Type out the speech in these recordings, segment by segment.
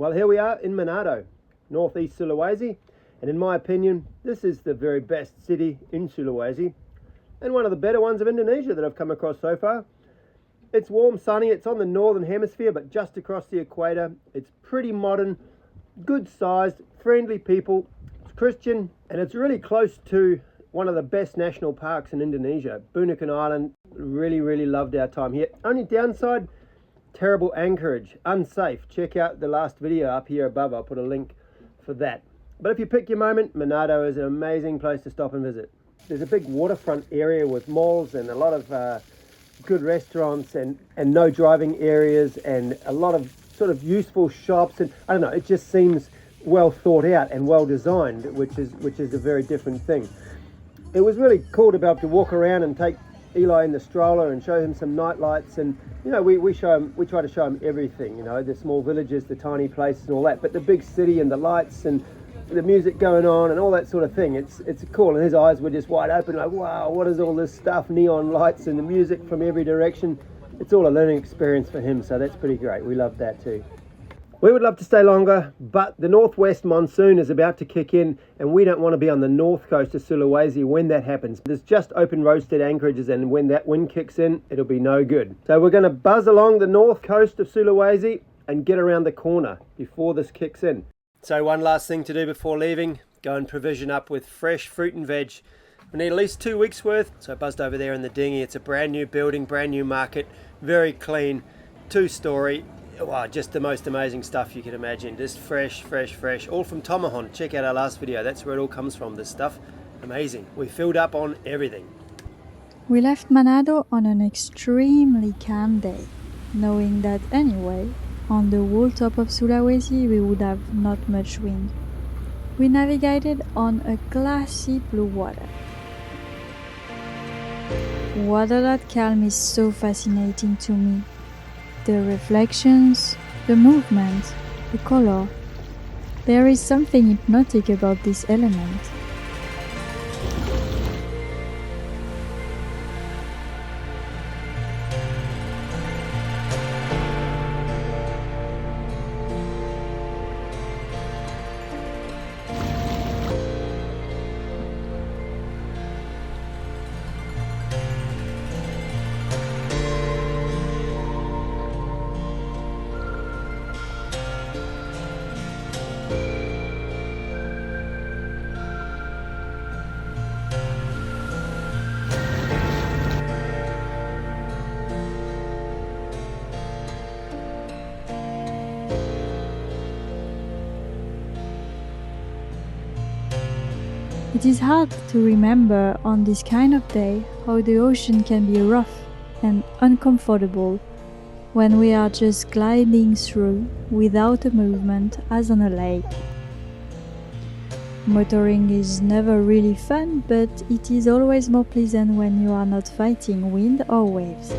Well, here we are in Manado, northeast Sulawesi, and in my opinion, this is the very best city in Sulawesi and one of the better ones of Indonesia that I've come across so far. It's warm, sunny, it's on the northern hemisphere, but just across the equator. It's pretty modern, good sized, friendly people. It's Christian, and it's really close to one of the best national parks in Indonesia, Bunaken Island. Really loved our time here. Only downside, terrible anchorage, unsafe. Check out the last video up here above. I'll put a link for that. But if you pick your moment, Manado is an amazing place to stop and visit. There's a big waterfront area with malls and a lot of good restaurants and no driving areas and a lot of sort of useful shops, and I don't know, it just seems well thought out and well designed, which is a very different thing. It was really cool to be able to walk around and take Eli in the stroller and show him some night lights, and you know, we try to show him everything, you know, the small villages, the tiny places and all that, but the big city and the lights and the music going on and all that sort of thing, it's cool. And his eyes were just wide open, like, wow, what is all this stuff, neon lights and the music from every direction. It's all a learning experience for him, so that's pretty great. We love that too. We would love to stay longer, but the northwest monsoon is about to kick in and we don't want to be on the north coast of Sulawesi when that happens. There's just open roadstead anchorages, and when that wind kicks in, it'll be no good. So we're going to buzz along the north coast of Sulawesi and get around the corner before this kicks in. So one last thing to do before leaving, go and provision up with fresh fruit and veg. We need at least 2 weeks worth. So I buzzed over there in the dinghy. It's a brand new building, brand new market, very clean, 2-story. Wow, just the most amazing stuff you can imagine. Just fresh, all from Tomahon. Check out our last video, that's where it all comes from, this stuff. Amazing. We filled up on everything. We left Manado on an extremely calm day, knowing that anyway, on the whole top of Sulawesi we would have not much wind. We navigated on a glassy blue water. Water that calm is so fascinating to me. The reflections, the movement, the color. There is something hypnotic about this element. It is hard to remember on this kind of day how the ocean can be rough and uncomfortable when we are just gliding through without a movement as on a lake. Motoring is never really fun, but it is always more pleasant when you are not fighting wind or waves.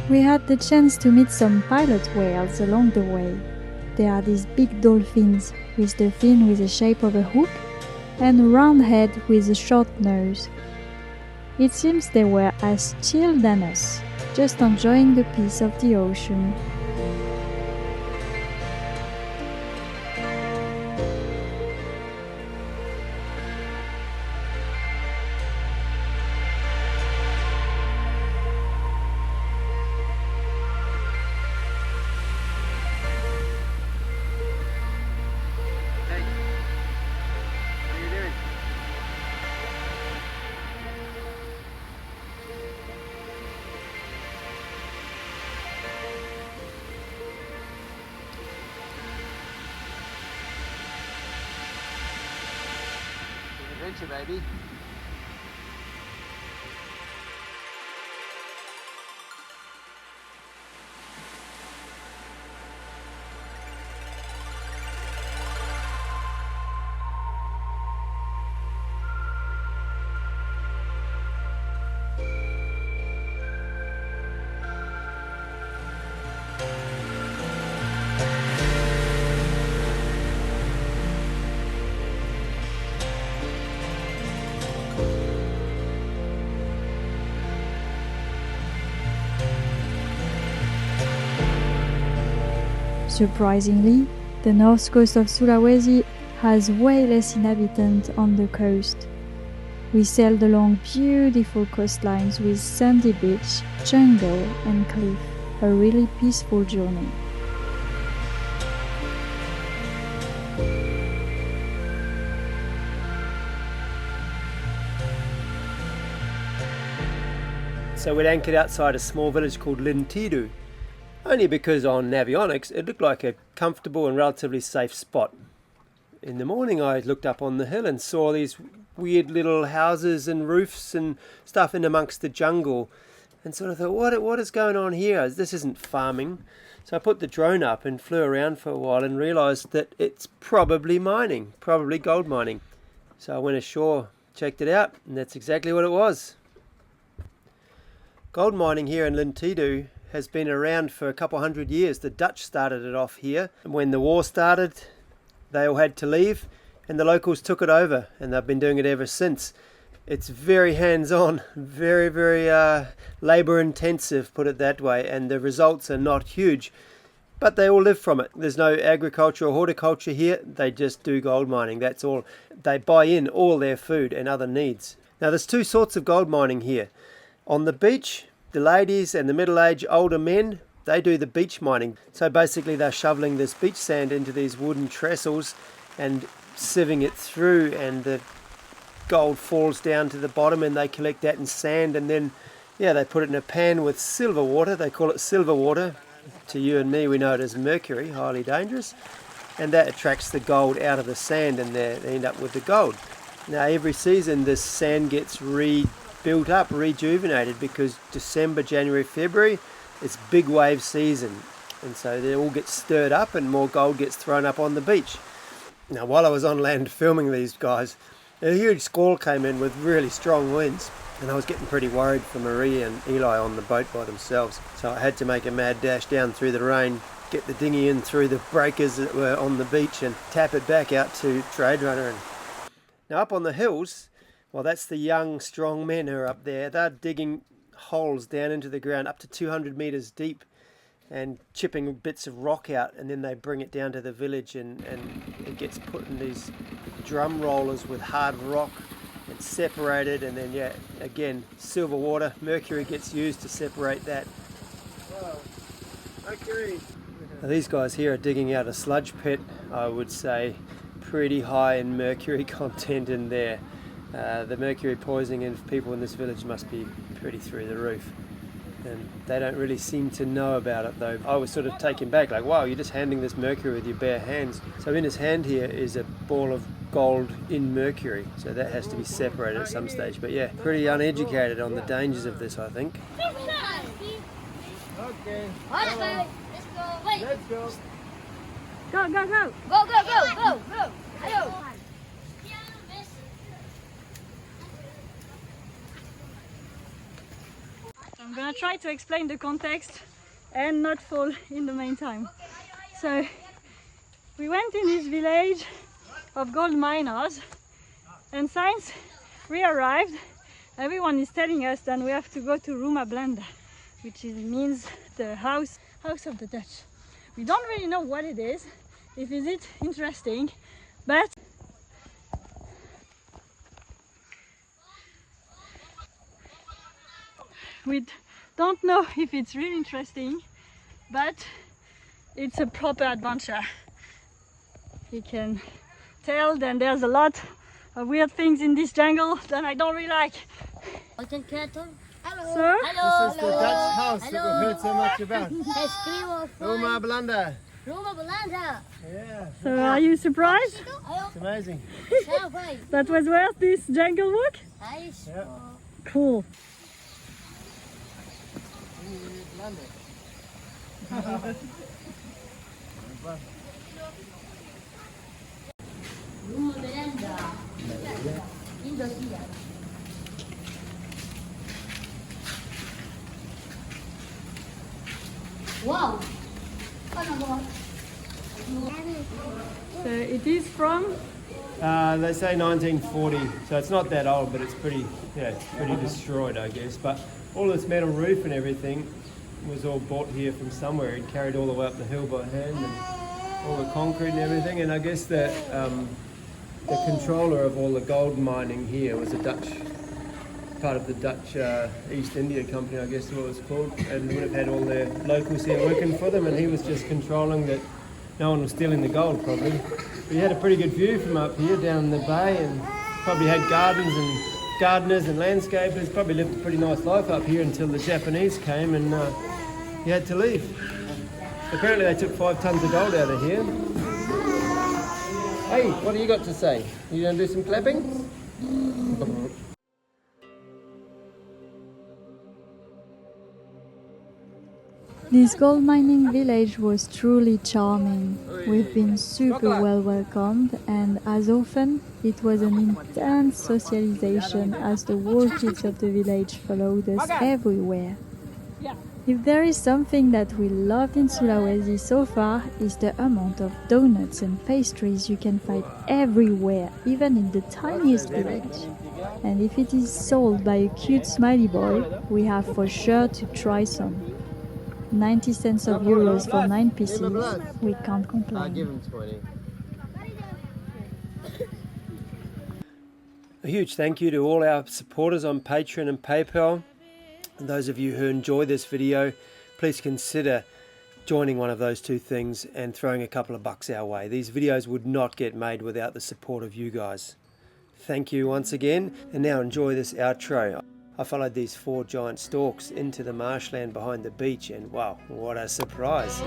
We had the chance to meet some pilot whales along the way. There are these big dolphins with the fin with the shape of a hook and a round head with a short nose. It seems they were as chill than us, just enjoying the peace of the ocean. Adventure, baby. Surprisingly, the north coast of Sulawesi has way less inhabitants on the coast. We sailed along beautiful coastlines with sandy beach, jungle and cliff, a really peaceful journey. So we'd anchored outside a small village called Lintidu, only because on Navionics it looked like a comfortable and relatively safe spot. In the morning I looked up on the hill and saw these weird little houses and roofs and stuff in amongst the jungle, and sort of thought, what is going on here? This isn't farming. So I put the drone up and flew around for a while and realised that it's probably mining, probably gold mining. So I went ashore, checked it out, and that's exactly what it was. Gold mining here in Lintidu has been around for a couple hundred years. The Dutch started it off here, and when the war started they all had to leave and the locals took it over, and they've been doing it ever since. It's very hands-on, very labour intensive, put it that way, and the results are not huge, but they all live from it. There's no agriculture or horticulture here, they just do gold mining, that's all. They buy in all their food and other needs. Now there's two sorts of gold mining here. On the beach, the ladies and the middle-aged older men, they do the beach mining. So basically they're shoveling this beach sand into these wooden trestles and sieving it through, and the gold falls down to the bottom and they collect that in sand, and then they put it in a pan with silver water. They call it silver water. To you and me we know it as mercury, highly dangerous, and that attracts the gold out of the sand and they end up with the gold. Now every season this sand gets built up, rejuvenated, because December, January, February, it's big wave season, and so they all get stirred up and more gold gets thrown up on the beach. Now while I was on land filming these guys, a huge squall came in with really strong winds, and I was getting pretty worried for Marie and Eli on the boat by themselves, so I had to make a mad dash down through the rain, get the dinghy in through the breakers that were on the beach and tap it back out to Trade Runner. And now up on the hills, well, that's the young, strong men who are up there. They're digging holes down into the ground up to 200 meters deep and chipping bits of rock out, and then they bring it down to the village and it gets put in these drum rollers with hard rock and separated, and then again, silver water, mercury gets used to separate that. Wow. Mercury. Now, these guys here are digging out a sludge pit, I would say pretty high in mercury content in there. The mercury poisoning in people in this village must be pretty through the roof, and they don't really seem to know about it though. I was sort of taken back, like, wow, you're just handling this mercury with your bare hands. So in his hand here is a ball of gold in mercury, so that has to be separated at some stage. But yeah, pretty uneducated on the dangers of this, I think. Okay. Let's go. Let's go. Go, go, go. Go, go, go, go, go. Go. I'm gonna try to explain the context and not fall in the meantime. So we went in this village of gold miners, and since we arrived, everyone is telling us that we have to go to Rumah Belanda, which means the house of the Dutch. We don't really know what it is, if it's interesting, but we don't know if it's really interesting, but it's a proper adventure. You can tell that there's a lot of weird things in this jungle that I don't really like. Hello. Sir? Hello. This is the Dutch house that we've heard so much about. Rumah Belanda. Rumah Belanda. Yeah, So are you surprised? it's amazing. That was worth this jungle walk? Yeah. Cool. Rumah Belanda. Indonesia. Wow. So it is from? They say 1940, so it's not that old, but it's pretty destroyed, I guess. But all this metal roof and everything was all bought here from somewhere. He'd carried all the way up the hill by hand and all the concrete and everything. And I guess that the controller of all the gold mining here was a Dutch, part of the Dutch East India Company, I guess is what it was called, and would have had all their locals here working for them, and he was just controlling that no one was stealing the gold probably. But he had a pretty good view from up here down the bay, and probably had gardens and gardeners and landscapers, probably lived a pretty nice life up here until the Japanese came and he had to leave. Apparently they took 5 tons of gold out of here. Hey, what do you got to say? You gonna do some clapping? This gold mining village was truly charming. We've been super well welcomed, and as often, it was an intense socialization as the whole kids of the village followed us everywhere. If there is something that we loved in Sulawesi so far, is the amount of donuts and pastries you can find everywhere, even in the tiniest village. And if it is sold by a cute smiley boy, we have for sure to try some. 90 cents of euros for 9 pieces, we can't complain. I'll give him 20. A huge thank you to all our supporters on Patreon and PayPal. And those of you who enjoy this video, please consider joining one of those two things and throwing a couple of bucks our way. These videos would not get made without the support of you guys. Thank you once again, and now enjoy this outro. I followed these 4 giant stalks into the marshland behind the beach, and wow, what a surprise.